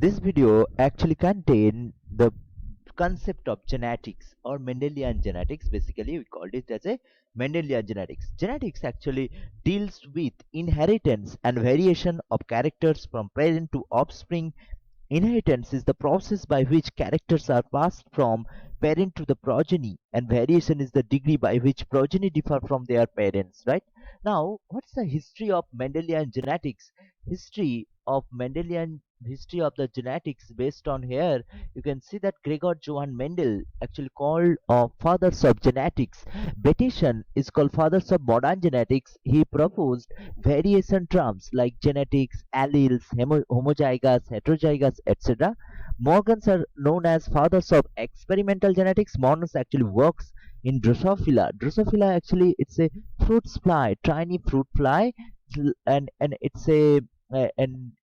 This video actually contain the concept of genetics or Mendelian genetics. Basically, we called it as a Mendelian genetics. Genetics actually deals with inheritance and variation of characters from parent to offspring. Inheritance is the process by which characters are passed from parent to the progeny, and variation is the degree by which progeny differ from their parents, right? Now, what's the history of Mendelian genetics? History of the genetics based on here, you can see that Gregor Johann Mendel actually called fathers of genetics. Bettison is called fathers of modern genetics. He proposed variation terms like genetics, alleles, homozygous, heterozygous, etc. Morgans are known as fathers of experimental genetics. Morgans actually works in Drosophila. Drosophila actually it's a fruit fly, tiny fruit fly, and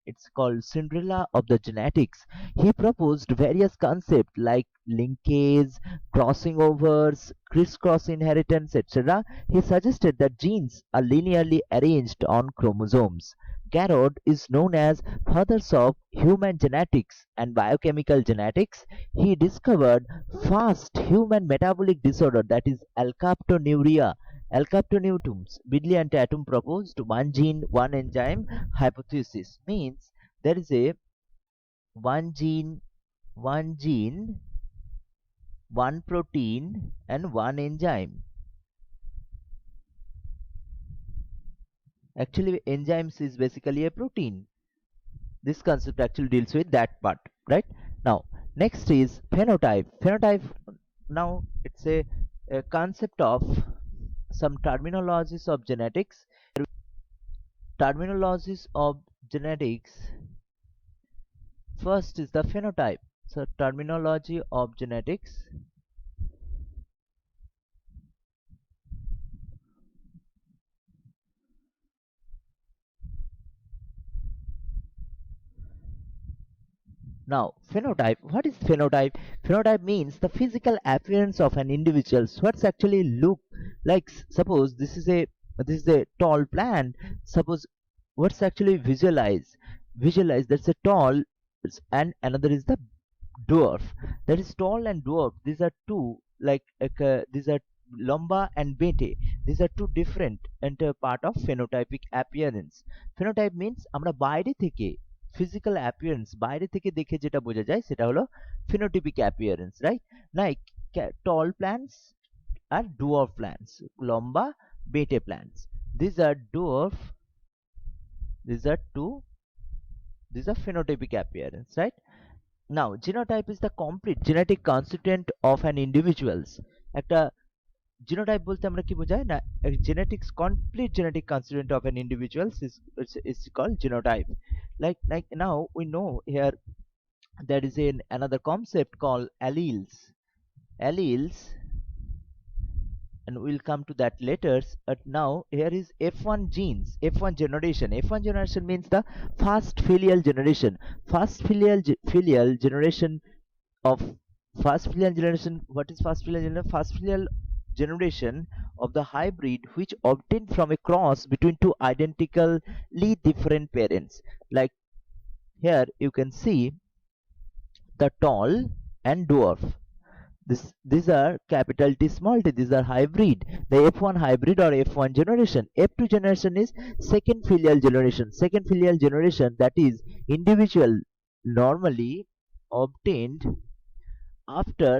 it's called Cinderella of the genetics. He proposed various concepts like linkage, crossing overs, crisscross inheritance, etc. He suggested that genes are linearly arranged on chromosomes. Garrod is known as fathers of human genetics and biochemical genetics. He discovered fast human metabolic disorder, that is alkaptonuria. Alkaptonutum's Bidley Tatum proposed one gene, one enzyme hypothesis. Means there is a one gene, one protein, and one enzyme. Actually, enzymes is basically a protein. This concept actually deals with that part, right? Now, next is phenotype. Phenotype, now it's a concept of some terminologies of genetics. Terminologies of genetics. First is the phenotype. So, terminology of genetics. Now, phenotype. What is phenotype? Phenotype means the physical appearance of an individual. So what's actually look like? Suppose this is a tall plant. Suppose what's actually visualize? Visualize that's a tall, and another is the dwarf. That is tall and dwarf. These are two these are lomba and bete. These are two different and part of phenotypic appearance. Phenotype means আমরা বাইরে থেকে physical appearance বাইরে থেকে দেখে যেটা বোঝা যায় সেটা হলো phenotypic appearance, right? Like tall plants are dwarf plants, lomba bete plants. These are dwarf. These are two. These are phenotypic appearance, right? Now, genotype is the complete genetic constituent of an individual's. একটা genotype বলতে আমরা কি বোঝাই না, genetics complete genetic constituent of an individual is called genotype. Like now we know here there is another concept called alleles, and we'll come to that later. But now here is F1 genes, F1 generation. F1 generation means the first filial generation. First filial generation of first filial generation. What is first filial generation? First filial generation of the hybrid which obtained from a cross between two identically different parents. Like here you can see the tall and dwarf. These are capital T small t. These are hybrid. The F1 hybrid or F1 generation. F2 generation is second filial generation. Second filial generation, that is individual normally obtained after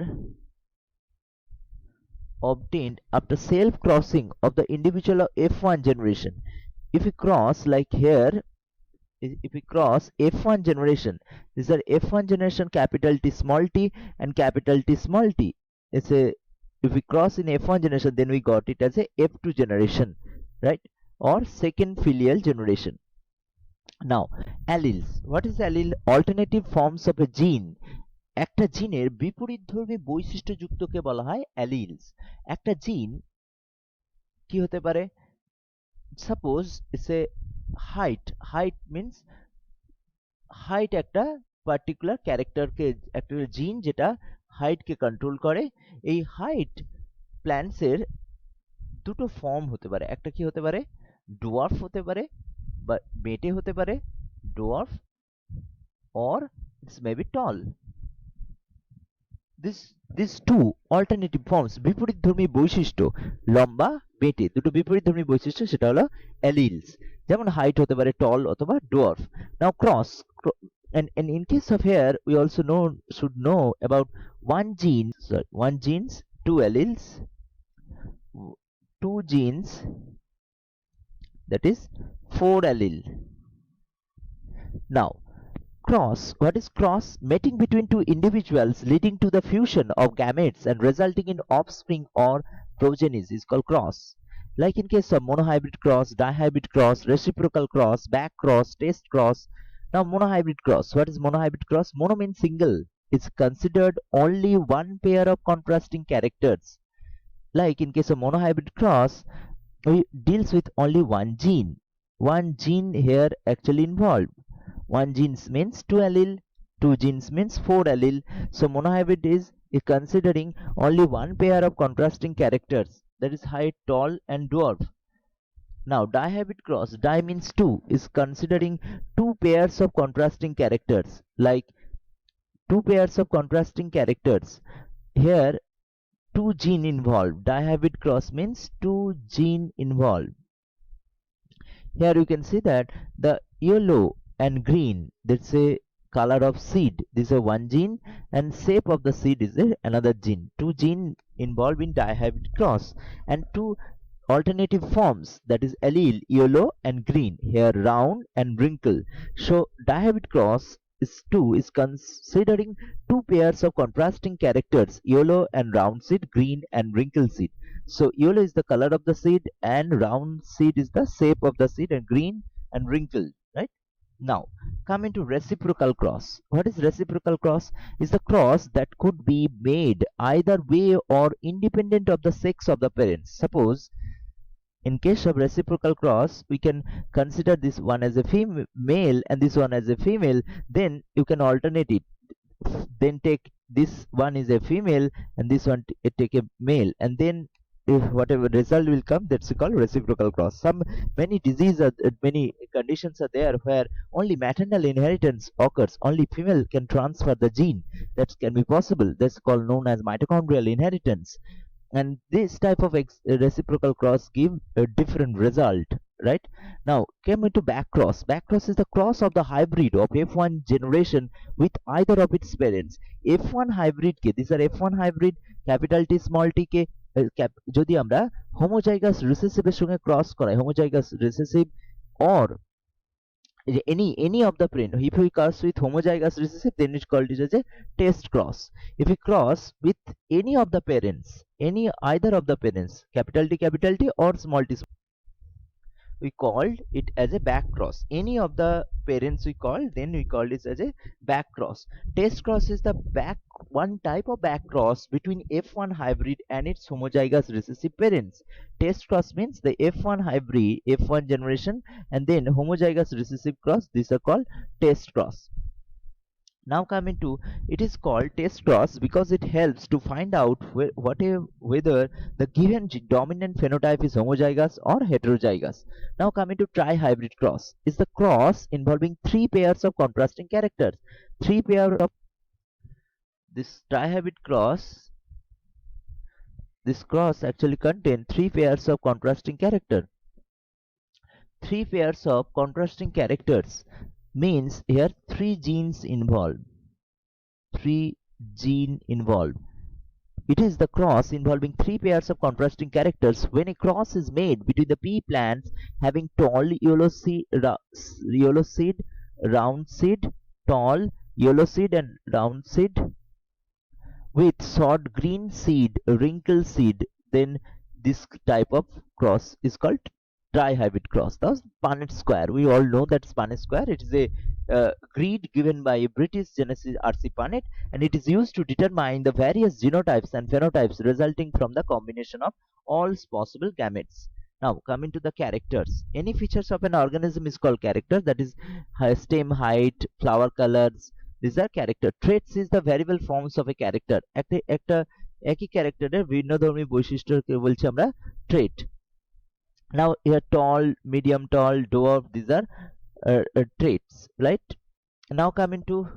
self crossing of the individual of F1 generation. If we cross like here, if we cross F1 generation, these are F1 generation capital T small t and capital T small t. If we cross in F1 generation, then we got it as a F2 generation, right? Or second filial generation. Now, alleles. What is allele? Alternative forms of a gene. একটা জিনের বিপরীতধর্মী বৈশিষ্ট্যযুক্তকে বলা হয় অ্যালিলস। একটা জিন কি হতে পারে? Suppose it's a height means height একটা পার্টিকুলার ক্যারেক্টারকে, একটা জিন যেটা হাইটকে কন্ট্রোল করে। এই হাইট প্ল্যান্টসের দুটো ফর্ম হতে পারে। একটা কি হতে পারে? ডোয়ার্ফ হতে পারে বা বেটে হতে পারে, dwarf, or It's maybe tall. These two alternative forms বিপরীতধর্মী বৈশিষ্ট্য লম্বা বেঁটে দুটো বিপরীতধর্মী বৈশিষ্ট্য সেটা হলো অ্যালিলস যেমন হাইট হতে পারে টল অথবা dwarf now cross and in case of hair we also should know about one genes two alleles two genes that is four allele. Now cross. What is cross? Mating between two individuals leading to the fusion of gametes and resulting in offspring or progenies is called cross. Like in case of monohybrid cross, dihybrid cross, reciprocal cross, back cross, test cross. Now monohybrid cross. What is monohybrid cross? Mono means single. It's considered only one pair of contrasting characters. Like in case of monohybrid cross, we deals with only one gene. One gene here actually involved. One genes means two allele, two genes means four allele. So monohybrid is considering only one pair of contrasting characters, that is height, tall and dwarf. Now dihybrid cross, di means two, is considering two pairs of contrasting characters, like two pairs of contrasting characters. Here two gene involved. Dihybrid cross means two gene involved. Here you can see that the yellow and green, that's a color of seed. This is one gene, and shape of the seed is another gene. Two gene involved in dihybrid cross, and two alternative forms, that is allele yellow and green, here round and wrinkle. So dihybrid cross is considering two pairs of contrasting characters, yellow and round seed, green and wrinkle seed. So yellow is the color of the seed and round seed is the shape of the seed and green and wrinkled, right? Now come into reciprocal cross. What is reciprocal cross? Is the cross that could be made either way or independent of the sex of the parents. Suppose in case of reciprocal cross, we can consider this one as a male and this one as a female, then you can alternate it. Then take this one is a female and this one take a male, and then if whatever result will come, that's called reciprocal cross. Many diseases many conditions are there where only maternal inheritance occurs, only female can transfer the gene. That can be possible, that's called known as mitochondrial inheritance. And this type of reciprocal cross give a different result, right? Now came into back cross. Back cross is the cross of the hybrid of F1 generation with either of its parents. F1 hybrid K, these are F1 hybrid capital T small t কে যদি আমরা homozygous recessive এর সঙ্গে cross করাই, homozygous recessive or any of the parent, if we cross with homozygous recessive, then it's called it as a test cross. If we cross with any of the parents, either of the parents, capital T or small t, we called it as a back cross. Any of the parents we call, then we call this as a back cross. Test cross is the one type of back cross between F1 hybrid and its homozygous recessive parents. Test cross means the F1 hybrid, F1 generation, and then homozygous recessive cross. These are called test cross. Now coming to, it is called test cross because it helps to find out whether the given dominant phenotype is homozygous or heterozygous. Now coming to trihybrid cross, is the cross involving three pairs of contrasting characters. Three pair of this trihybrid cross, this cross actually contains three pairs of contrasting characters. Three pairs of contrasting characters means here three genes involved. Three gene involved. It is the cross involving three pairs of contrasting characters. When a cross is made between the pea plants having tall yellow seed, round seed, tall yellow seed and round seed, with short green seed, wrinkled seed, then this type of cross is called trihybrid cross. The Punnett square, we all know that Punnett square, it is a grid given by British geneticist R.C. Punnett, and it is used to determine the various genotypes and phenotypes resulting from the combination of all possible gametes. Now coming to the characters. Any features of an organism is called character, that is stem height, flower colors, these are character. Traits is the variable forms of a character. একটা একই ক্যারেক্টারের ভিন্নধর্মী বৈশিষ্ট্যকে বলছি আমরা trait. Now here tall, medium tall, dwarf, these are traits, right? Now coming to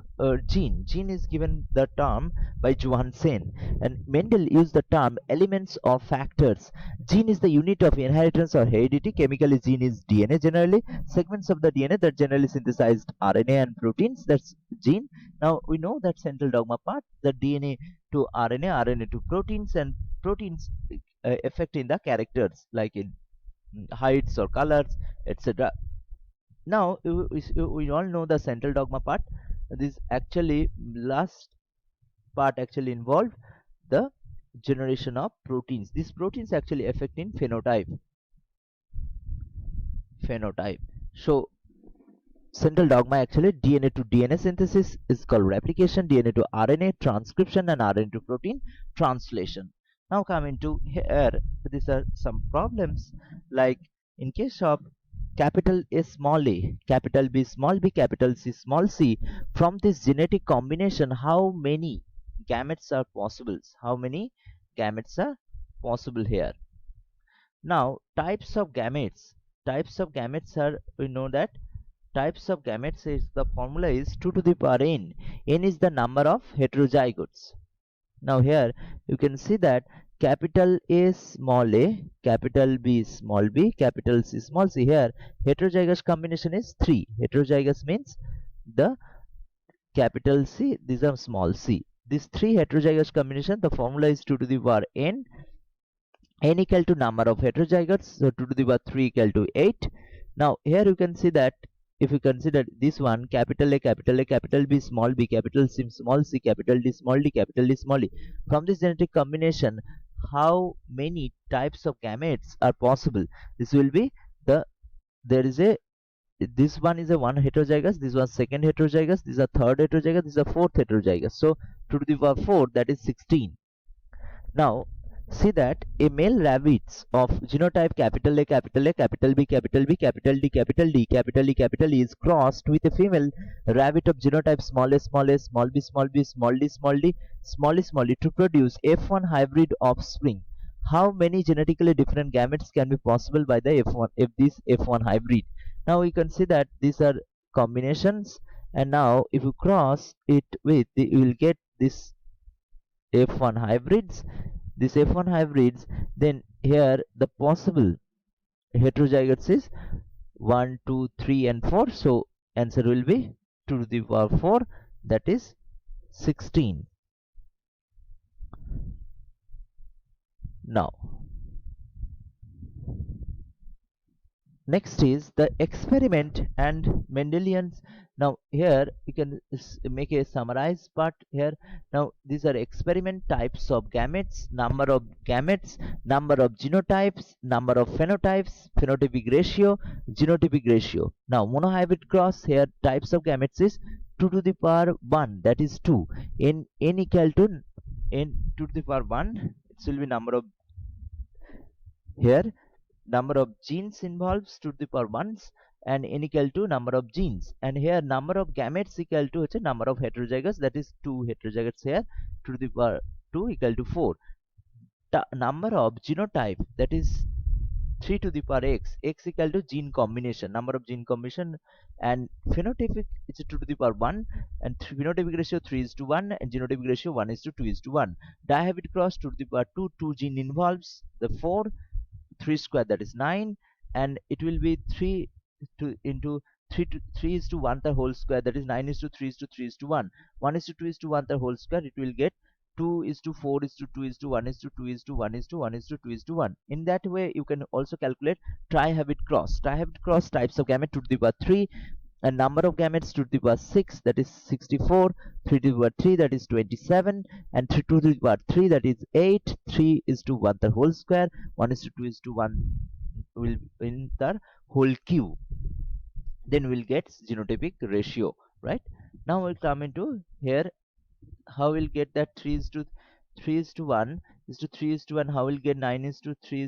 gene. Gene is given the term by Johansen, and Mendel used the term elements or factors. Gene is the unit of inheritance or heredity. Chemically, gene is DNA generally. Segments of the DNA that generally synthesized RNA and proteins. That's gene. Now we know that central dogma part, the DNA to RNA, RNA to proteins, and proteins affect in the characters like in heights or colors, etc. Now we all know the central dogma part. This actually last part actually involved the generation of proteins. These proteins actually affect in phenotype. So central dogma actually DNA to DNA synthesis is called replication, DNA to RNA transcription, and RNA to protein translation. Now coming to here, these are some problems like in case of capital A small a, capital B small b, capital C small c, from this genetic combination, how many gametes are possible? How many gametes are possible here? Now, Types of gametes are, we know that types of gametes is the formula is 2 to the power n. N is the number of heterozygotes. Now here you can see that capital A small a, capital B small b, capital C small c. Here heterozygous combination is 3. Heterozygous means the capital C, these are small c. These three heterozygous combination, the formula is 2 to the power n equal to number of heterozygotes, so 2 to the power 3 equal to 8. Now here you can see that if you consider this one, capital A, capital A, capital B, small b, capital C, small c, capital D, small d, capital D, small e, from this genetic combination, how many types of gametes are possible? This will be the, there is a, this one is a one heterozygous, this one second heterozygous, this is a third heterozygous, this is a fourth heterozygous. So 2 to the power 4, that is 16. Now, see that a male rabbit of genotype capital A, capital A, capital B, capital B, capital D, capital D, capital E, capital E is crossed with a female rabbit of genotype small a, small a, small b, small b, small d, small d, small e, small e to produce F1 hybrid offspring. How many genetically different gametes can be possible by the F1 if this F1 hybrid? Now we can see that these are combinations, and now if you cross it with, you will get this F1 hybrids, then here the possible heterozygotes is 1, 2, 3, and 4. So answer will be 2 to the power 4, that is 16. Now next is the experiment and Mendelians. Now here you can make a summarized part here. Now these are experiment, types of gametes, number of genotypes, number of phenotypes, phenotypic ratio, genotypic ratio. Now monohybrid cross, here types of gametes is 2 to the power 1, that is 2. In n equal to n 2 to the power 1, it will be number of, here number of genes involves to the power ones, and n equal to number of genes, and here number of gametes equal to number of heterozygotes, that is 2 heterozygotes here, to the power 2 equal to 4. The number of genotype, that is 3 to the power x equal to gene combination, number of gene combination, and phenotypic is 2 to the power 1, and phenotypic ratio 3 is to 1, and genotypic ratio 1 is to 2 is to 1. Dihybrid cross 2 to the power 2, 2 gene involves the 4, 3 square, that is 9, and it will be 3 to into 3 to 3 is to 1 the whole square, that is 9 is to 3 is to 3 is to 1, 1 is to 2 is to 1 the whole square, it will get 2 is to 4 is to 2 is to 1 is to 2 is to 1 is to 1 is to 2 is to 1. In that way you can also calculate tri-habit cross. Tri-habit cross types of gamete to the power 3, and number of gametes to the power 6, that is 64, 3 to the power 3, that is 27, and 3 to the power 3, that is 8, 3 is to 1 the whole square, 1 is to 2 is to 1 will in the whole cube. Then we'll get genotypic ratio, right? Now we'll come into here, how we'll get that 3 is to 1 is to 3 is to 1, how we'll get 9 is to 3 is